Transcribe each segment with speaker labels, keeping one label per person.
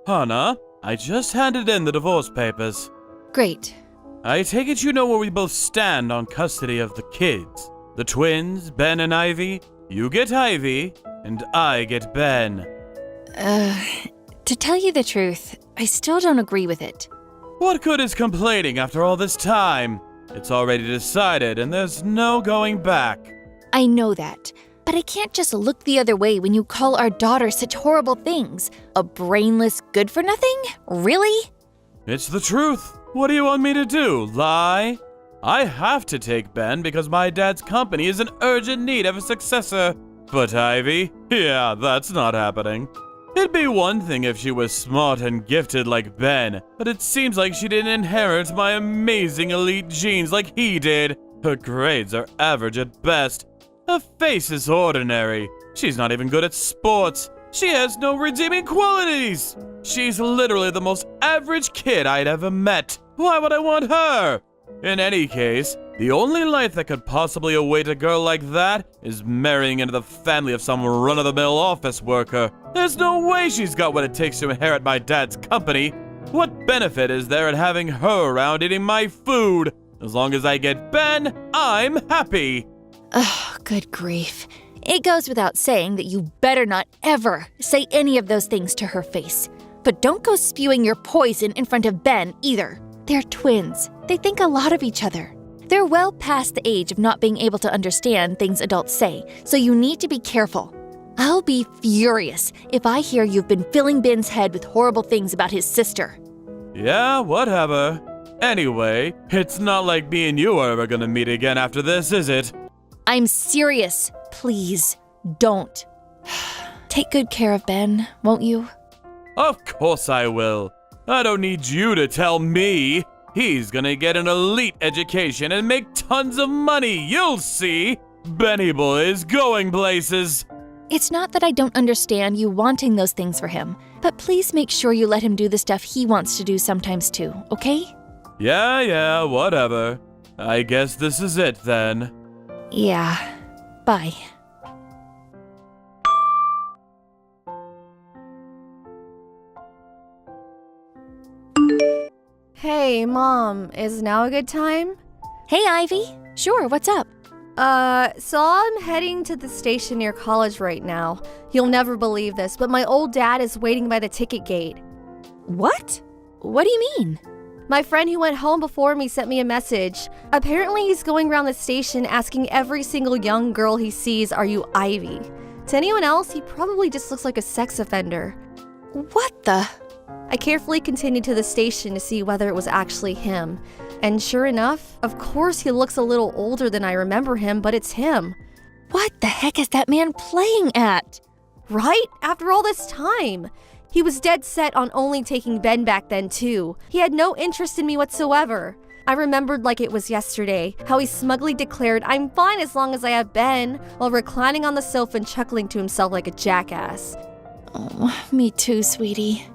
Speaker 1: Hannah, I just handed in the divorce papers.
Speaker 2: Great.
Speaker 1: I take it you know where we both stand on custody of the kids. The twins, Ben and Ivy. You get Ivy, and I get Ben.
Speaker 2: To tell you the truth, I still don't agree with it.
Speaker 1: What good is complaining after all this time? It's already decided, and there's no going back.
Speaker 2: I know that, but I can't just look the other way when you call our daughter such horrible things. A brainless good-for-nothing? Really?
Speaker 1: It's the truth. What do you want me to do, lie? I have to take Ben because my dad's company is in urgent need of a successor. But Ivy? Yeah, that's not happening. It'd be one thing if she was smart and gifted like Ben, but it seems like she didn't inherit my amazing elite genes like he did. Her grades are average at best. Her face is ordinary. She's not even good at sports. She has no redeeming qualities. She's literally the most average kid I'd ever met. Why would I want her? In any case, the only life that could possibly await a girl like that is marrying into the family of some run-of-the-mill office worker. There's no way she's got what it takes to inherit my dad's company. What benefit is there in having her around eating my food? As long as I get Ben, I'm happy.
Speaker 2: Oh, good grief. It goes without saying that you better not ever say any of those things to her face. But don't go spewing your poison in front of Ben either. They're twins. They think a lot of each other. They're well past the age of not being able to understand things adults say, so you need to be careful. I'll be furious if I hear you've been filling Ben's head with horrible things about his sister.
Speaker 1: Yeah, whatever. Anyway, it's not like me and you are ever gonna meet again after this, is it?
Speaker 2: I'm serious. Please, don't. Take good care of Ben, won't you?
Speaker 1: Of course I will. I don't need you to tell me. He's gonna get an elite education and make tons of money, you'll see. Benny boy is going places.
Speaker 2: It's not that I don't understand you wanting those things for him, but please make sure you let him do the stuff he wants to do sometimes too, okay?
Speaker 1: Yeah, whatever. I guess this is it then.
Speaker 2: Yeah. Bye.
Speaker 3: Hey, Mom, is now a good time?
Speaker 2: Hey, Ivy. Sure, what's up?
Speaker 3: So I'm heading to the station near college right now. You'll never believe this, but my old dad is waiting by the ticket gate.
Speaker 2: What? What do you mean?
Speaker 3: My friend who went home before me sent me a message. Apparently he's going around the station asking every single young girl he sees, "Are you Ivy?" To anyone else, he probably just looks like a sex offender.
Speaker 2: What the?
Speaker 3: I carefully continued to the station to see whether it was actually him. And sure enough, of course he looks a little older than I remember him, but it's him.
Speaker 2: What the heck is that man playing at?
Speaker 3: Right? After all this time. He was dead set on only taking Ben back then too. He had no interest in me whatsoever. I remembered like it was yesterday, how he smugly declared, "I'm fine as long as I have Ben," while reclining on the sofa and chuckling to himself like a jackass.
Speaker 2: Oh, me too, sweetie.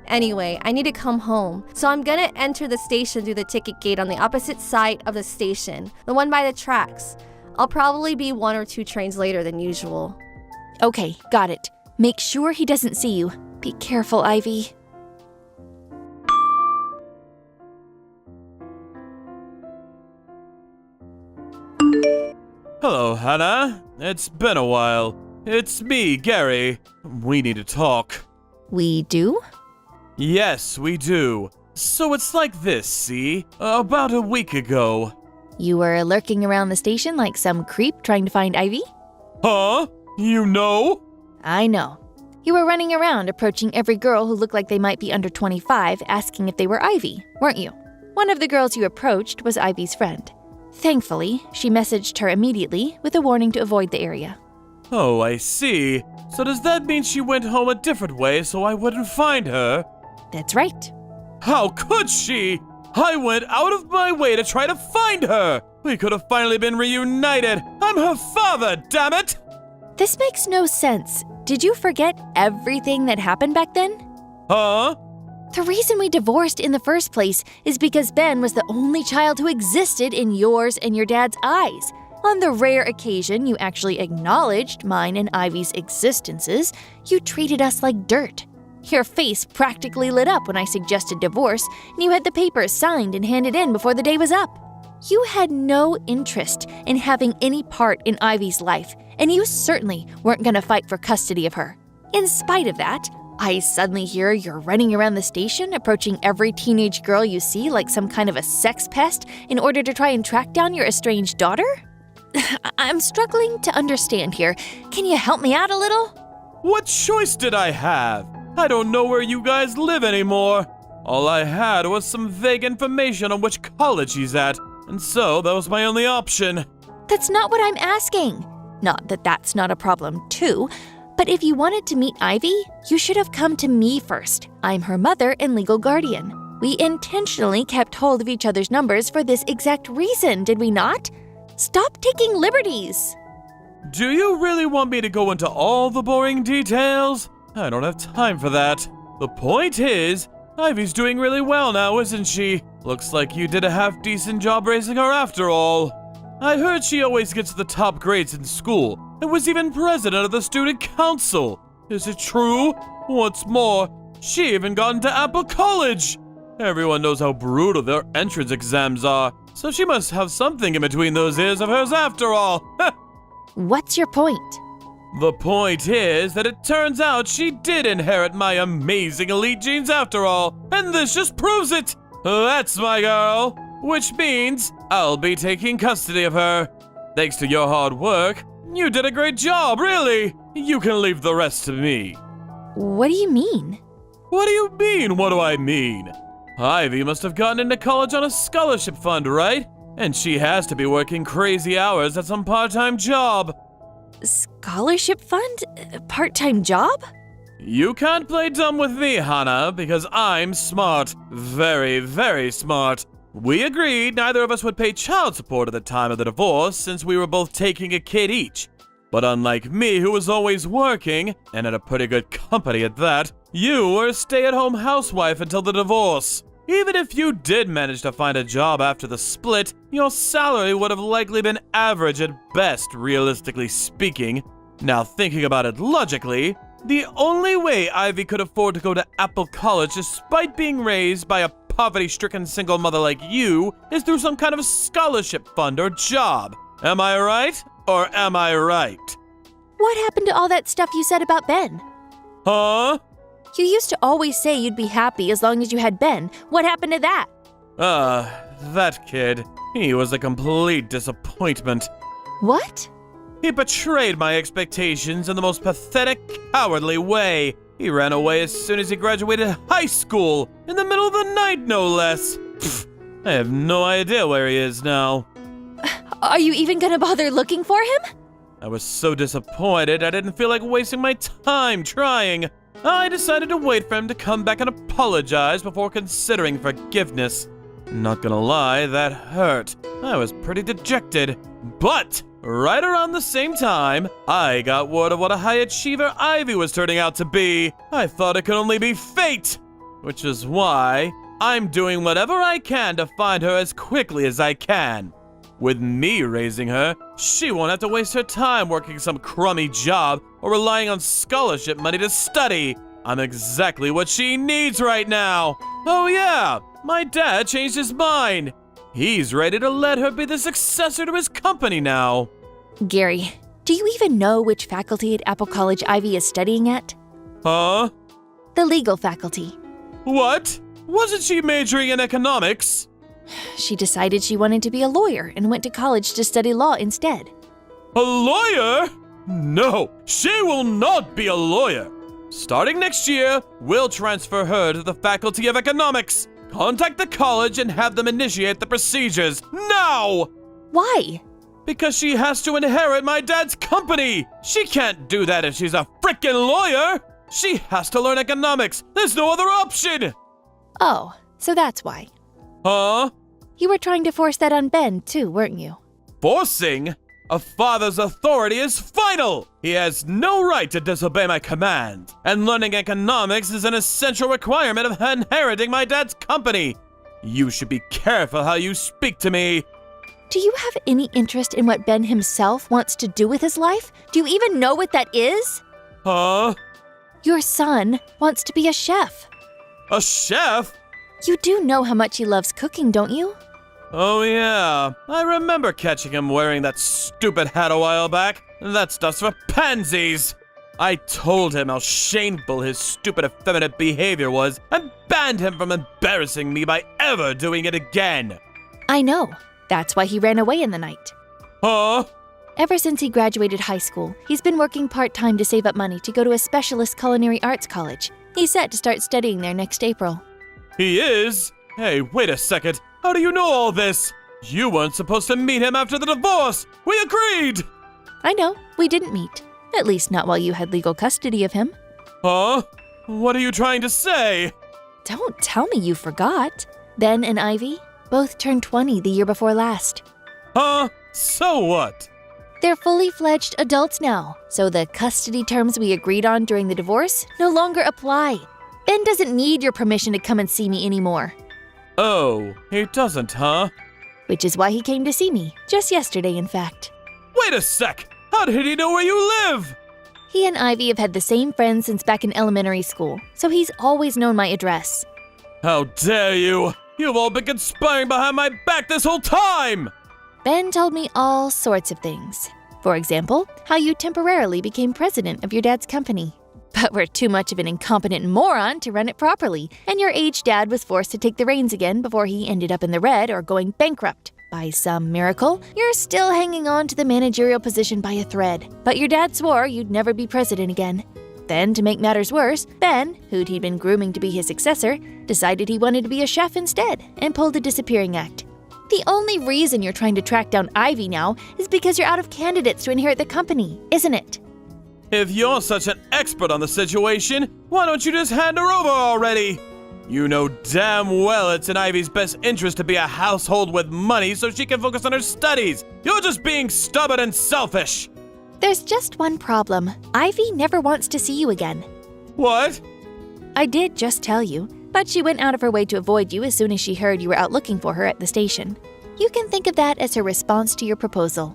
Speaker 3: Anyway, I need to come home, so I'm gonna enter the station through the ticket gate on the opposite side of the station, the one by the tracks. I'll probably be 1 or 2 trains later than usual.
Speaker 2: Okay, got it. Make sure he doesn't see you. Be careful, Ivy.
Speaker 1: Hello, Hannah. It's been a while. It's me, Gary. We need to talk.
Speaker 2: We do?
Speaker 1: Yes, we do. So it's like this, see? About a week ago.
Speaker 2: You were lurking around the station like some creep trying to find Ivy?
Speaker 1: Huh? You know?
Speaker 2: I know. You were running around approaching every girl who looked like they might be under 25 asking if they were Ivy, weren't you? One of the girls you approached was Ivy's friend. Thankfully, she messaged her immediately with a warning to avoid the area.
Speaker 1: Oh, I see. So does that mean she went home a different way so I wouldn't find her?
Speaker 2: That's right.
Speaker 1: How could she? I went out of my way to try to find her. We could have finally been reunited. I'm her father, damn it!
Speaker 2: This makes no sense. Did you forget everything that happened back then?
Speaker 1: Huh?
Speaker 2: The reason we divorced in the first place is because Ben was the only child who existed in yours and your dad's eyes. On the rare occasion you actually acknowledged mine and Ivy's existences, you treated us like dirt. Your face practically lit up when I suggested divorce, and you had the papers signed and handed in before the day was up. You had no interest in having any part in Ivy's life, and you certainly weren't going to fight for custody of her. In spite of that, I suddenly hear you're running around the station, approaching every teenage girl you see like some kind of a sex pest in order to try and track down your estranged daughter? I'm struggling to understand here. Can you help me out a little?
Speaker 1: What choice did I have? I don't know where you guys live anymore. All I had was some vague information on which college he's at, and so that was my only option.
Speaker 2: That's not what I'm asking. Not that that's not a problem, too. But if you wanted to meet Ivy, you should have come to me first. I'm her mother and legal guardian. We intentionally kept hold of each other's numbers for this exact reason, did we not? Stop taking liberties.
Speaker 1: Do you really want me to go into all the boring details? I don't have time for that. The point is, Ivy's doing really well now, isn't she? Looks like you did a half-decent job raising her after all. I heard she always gets the top grades in school and was even president of the student council. Is it true? What's more, she even got into Apple College. Everyone knows how brutal their entrance exams are, so she must have something in between those ears of hers after all.
Speaker 2: What's your point?
Speaker 1: The point is that it turns out she did inherit my amazing elite genes after all, and this just proves it. That's my girl, which means I'll be taking custody of her. Thanks to your hard work, you did a great job, really. You can leave the rest to me.
Speaker 2: What do you mean?
Speaker 1: What do you mean, what do I mean? Ivy must have gotten into college on a scholarship fund, right? And she has to be working crazy hours at some part-time job.
Speaker 2: Scholarship fund? Part-time job?
Speaker 1: You can't play dumb with me, Hannah, because I'm smart. Very, very smart. We agreed neither of us would pay child support at the time of the divorce since we were both taking a kid each. But unlike me, who was always working, and at a pretty good company at that, you were a stay-at-home housewife until the divorce. Even if you did manage to find a job after the split, your salary would have likely been average at best, realistically speaking. Now thinking about it logically, the only way Ivy could afford to go to Apple College despite being raised by a poverty-stricken single mother like you is through some kind of scholarship fund or job. Am I right? Or am I right?
Speaker 2: What happened to all that stuff you said about Ben?
Speaker 1: Huh?
Speaker 2: You used to always say you'd be happy as long as you had Ben. What happened to that?
Speaker 1: That kid. He was a complete disappointment.
Speaker 2: What?
Speaker 1: He betrayed my expectations in the most pathetic, cowardly way. He ran away as soon as he graduated high school, in the middle of the night, no less. Pfft, I have no idea where he is now.
Speaker 2: Are you even gonna bother looking for him?
Speaker 1: I was so disappointed I didn't feel like wasting my time trying. I decided to wait for him to come back and apologize before considering forgiveness. Not gonna lie, that hurt. I was pretty dejected. But right around the same time, I got word of what a high achiever Ivy was turning out to be. I thought it could only be fate, which is why I'm doing whatever I can to find her as quickly as I can. With me raising her, she won't have to waste her time working some crummy job or relying on scholarship money to study. I'm exactly what she needs right now. Oh yeah, my dad changed his mind. He's ready to let her be the successor to his company now.
Speaker 2: Gary, do you even know which faculty at Apple College Ivy is studying at?
Speaker 1: Huh?
Speaker 2: The legal faculty.
Speaker 1: What? Wasn't she majoring in economics?
Speaker 2: She decided she wanted to be a lawyer and went to college to study law instead.
Speaker 1: A lawyer? No, she will not be a lawyer. Starting next year, we'll transfer her to the Faculty of Economics. Contact the college and have them initiate the procedures now!
Speaker 2: Why?
Speaker 1: Because she has to inherit my dad's company. She can't do that if she's a frickin' lawyer. She has to learn economics. There's no other option.
Speaker 2: Oh, so that's why.
Speaker 1: Huh?
Speaker 2: You were trying to force that on Ben, too, weren't you?
Speaker 1: Forcing? A father's authority is final! He has no right to disobey my command, and learning economics is an essential requirement of inheriting my dad's company. You should be careful how you speak to me.
Speaker 2: Do you have any interest in what Ben himself wants to do with his life? Do you even know what that is?
Speaker 1: Huh?
Speaker 2: Your son wants to be a chef.
Speaker 1: A chef?
Speaker 2: You do know how much he loves cooking, don't you?
Speaker 1: Oh yeah, I remember catching him wearing that stupid hat a while back. That stuff's for pansies. I told him how shameful his stupid effeminate behavior was and banned him from embarrassing me by ever doing it again.
Speaker 2: I know. That's why he ran away in the night.
Speaker 1: Huh?
Speaker 2: Ever since he graduated high school, he's been working part-time to save up money to go to a specialist culinary arts college. He's set to start studying there next April.
Speaker 1: He is? Hey, wait a second. How do you know all this? You weren't supposed to meet him after the divorce. We agreed!
Speaker 2: I know, we didn't meet. At least not while you had legal custody of him.
Speaker 1: Huh? What are you trying to say?
Speaker 2: Don't tell me you forgot. Ben and Ivy both turned 20 the year before last.
Speaker 1: Huh? So what?
Speaker 2: They're fully fledged adults now, so the custody terms we agreed on during the divorce no longer apply. Ben doesn't need your permission to come and see me anymore.
Speaker 1: Oh, he doesn't, huh?
Speaker 2: Which is why he came to see me, just yesterday in fact.
Speaker 1: Wait a sec! How did he know where you live?
Speaker 2: He and Ivy have had the same friends since back in elementary school, so he's always known my address.
Speaker 1: How dare you! You've all been conspiring behind my back this whole time!
Speaker 2: Ben told me all sorts of things. For example, how you temporarily became president of your dad's company. But were too much of an incompetent moron to run it properly, and your aged dad was forced to take the reins again before he ended up in the red or going bankrupt. By some miracle, you're still hanging on to the managerial position by a thread, but your dad swore you'd never be president again. Then, to make matters worse, Ben, who'd he'd been grooming to be his successor, decided he wanted to be a chef instead and pulled a disappearing act. The only reason you're trying to track down Ivy now is because you're out of candidates to inherit the company, isn't it?
Speaker 1: If you're such an expert on the situation, why don't you just hand her over already? You know damn well it's in Ivy's best interest to be a household with money so she can focus on her studies. You're just being stubborn and selfish.
Speaker 2: There's just one problem. Ivy never wants to see you again.
Speaker 1: What?
Speaker 2: I did just tell you, but she went out of her way to avoid you as soon as she heard you were out looking for her at the station. You can think of that as her response to your proposal.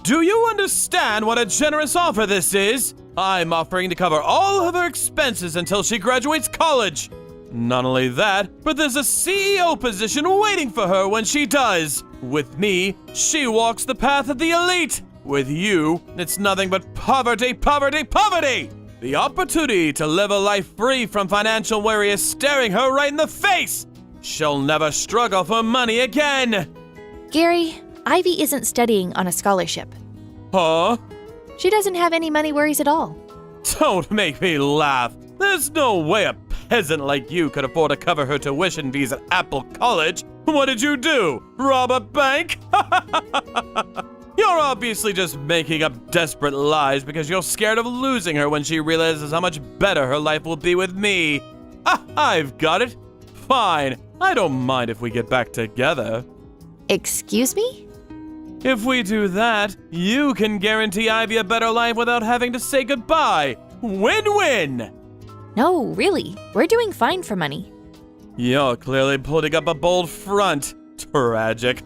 Speaker 1: Do you understand what a generous offer this is? I'm offering to cover all of her expenses until she graduates college. Not only that, but there's a CEO position waiting for her when she does. With me, she walks the path of the elite. With you, it's nothing but poverty, poverty, poverty! The opportunity to live a life free from financial worry is staring her right in the face. She'll never struggle for money again.
Speaker 2: Gary, Ivy isn't studying on a scholarship.
Speaker 1: Huh?
Speaker 2: She doesn't have any money worries at all.
Speaker 1: Don't make me laugh. There's no way a peasant like you could afford to cover her tuition fees at Apple College. What did you do? Rob a bank? You're obviously just making up desperate lies because you're scared of losing her when she realizes how much better her life will be with me. I've got it. Fine. I don't mind if we get back together.
Speaker 2: Excuse me?
Speaker 1: If we do that, you can guarantee Ivy a better life without having to say goodbye. Win-win!
Speaker 2: No, really. We're doing fine for money.
Speaker 1: You're clearly putting up a bold front. Tragic.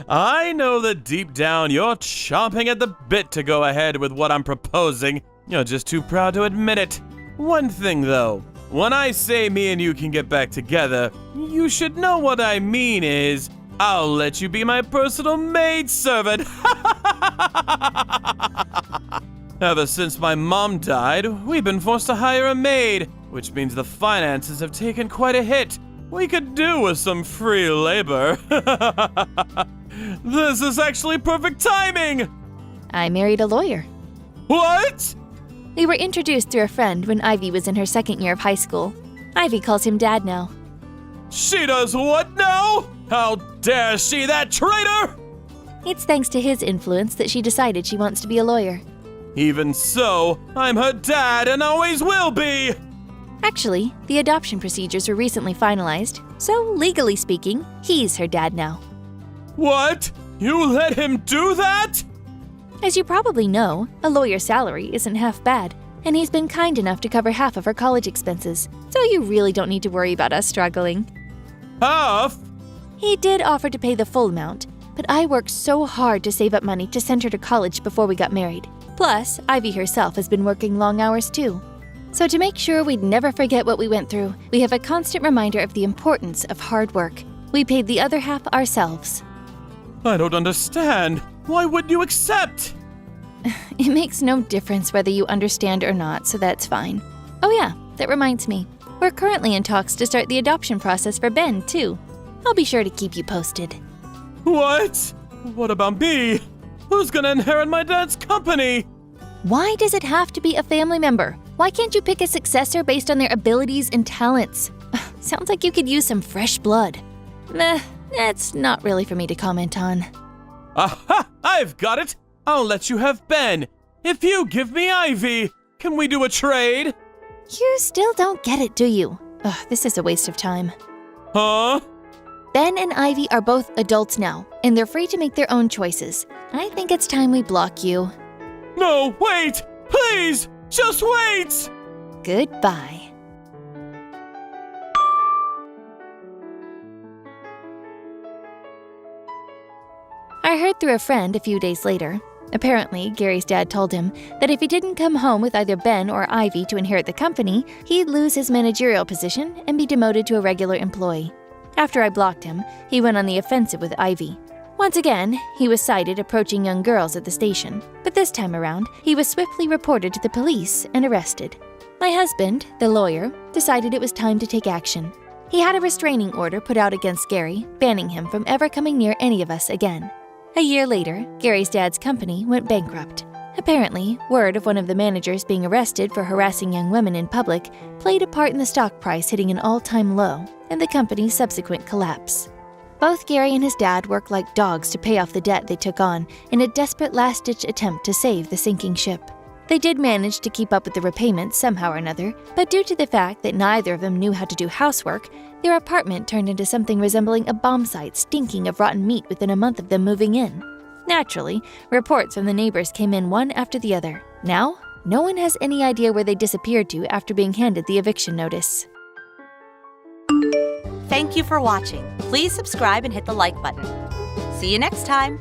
Speaker 1: I know that deep down you're chomping at the bit to go ahead with what I'm proposing. You're just too proud to admit it. One thing though, when I say me and you can get back together, you should know what I mean is I'll let you be my personal maidservant. Ever since my mom died, we've been forced to hire a maid, which means the finances have taken quite a hit. We could do with some free labor. This is actually perfect timing!
Speaker 2: I married a lawyer.
Speaker 1: What?
Speaker 2: We were introduced through a friend when Ivy was in her second year of high school. Ivy calls him Dad now.
Speaker 1: She does what now? How dare she, that traitor!
Speaker 2: It's thanks to his influence that she decided she wants to be a lawyer.
Speaker 1: Even so, I'm her dad and always will be!
Speaker 2: Actually, the adoption procedures were recently finalized, so legally speaking, he's her dad now.
Speaker 1: What? You let him do that?
Speaker 2: As you probably know, a lawyer's salary isn't half bad, and he's been kind enough to cover half of her college expenses, so you really don't need to worry about us struggling.
Speaker 1: Half?
Speaker 2: He did offer to pay the full amount, but I worked so hard to save up money to send her to college before we got married. Plus, Ivy herself has been working long hours too. So to make sure we'd never forget what we went through, we have a constant reminder of the importance of hard work. We paid the other half ourselves.
Speaker 1: I don't understand. Why wouldn't you accept?
Speaker 2: It makes no difference whether you understand or not, so that's fine. Oh yeah, that reminds me. We're currently in talks to start the adoption process for Ben, too. I'll be sure to keep you posted.
Speaker 1: What? What about me? Who's gonna inherit my dad's company?
Speaker 2: Why does it have to be a family member? Why can't you pick a successor based on their abilities and talents? Sounds like you could use some fresh blood. Meh, that's not really for me to comment on.
Speaker 1: Aha! I've got it! I'll let you have Ben. If you give me Ivy, can we do a trade?
Speaker 2: You still don't get it, do you? Ugh, this is a waste of time.
Speaker 1: Huh?
Speaker 2: Ben and Ivy are both adults now, and they're free to make their own choices. I think it's time we block you.
Speaker 1: No, wait! Please! Just wait!
Speaker 2: Goodbye. I heard through a friend a few days later. Apparently, Gary's dad told him that if he didn't come home with either Ben or Ivy to inherit the company, he'd lose his managerial position and be demoted to a regular employee. After I blocked him, he went on the offensive with Ivy. Once again, he was sighted approaching young girls at the station, but this time around, he was swiftly reported to the police and arrested. My husband, the lawyer, decided it was time to take action. He had a restraining order put out against Gary, banning him from ever coming near any of us again. A year later, Gary's dad's company went bankrupt. Apparently, word of one of the managers being arrested for harassing young women in public played a part in the stock price hitting an all-time low and the company's subsequent collapse. Both Gary and his dad worked like dogs to pay off the debt they took on in a desperate last-ditch attempt to save the sinking ship. They did manage to keep up with the repayments somehow or another, but due to the fact that neither of them knew how to do housework, their apartment turned into something resembling a bomb site stinking of rotten meat within a month of them moving in. Naturally, reports from the neighbors came in one after the other. Now, no one has any idea where they disappeared to after being handed the eviction notice.
Speaker 4: Thank you for watching. Please subscribe and hit the like button. See you next time.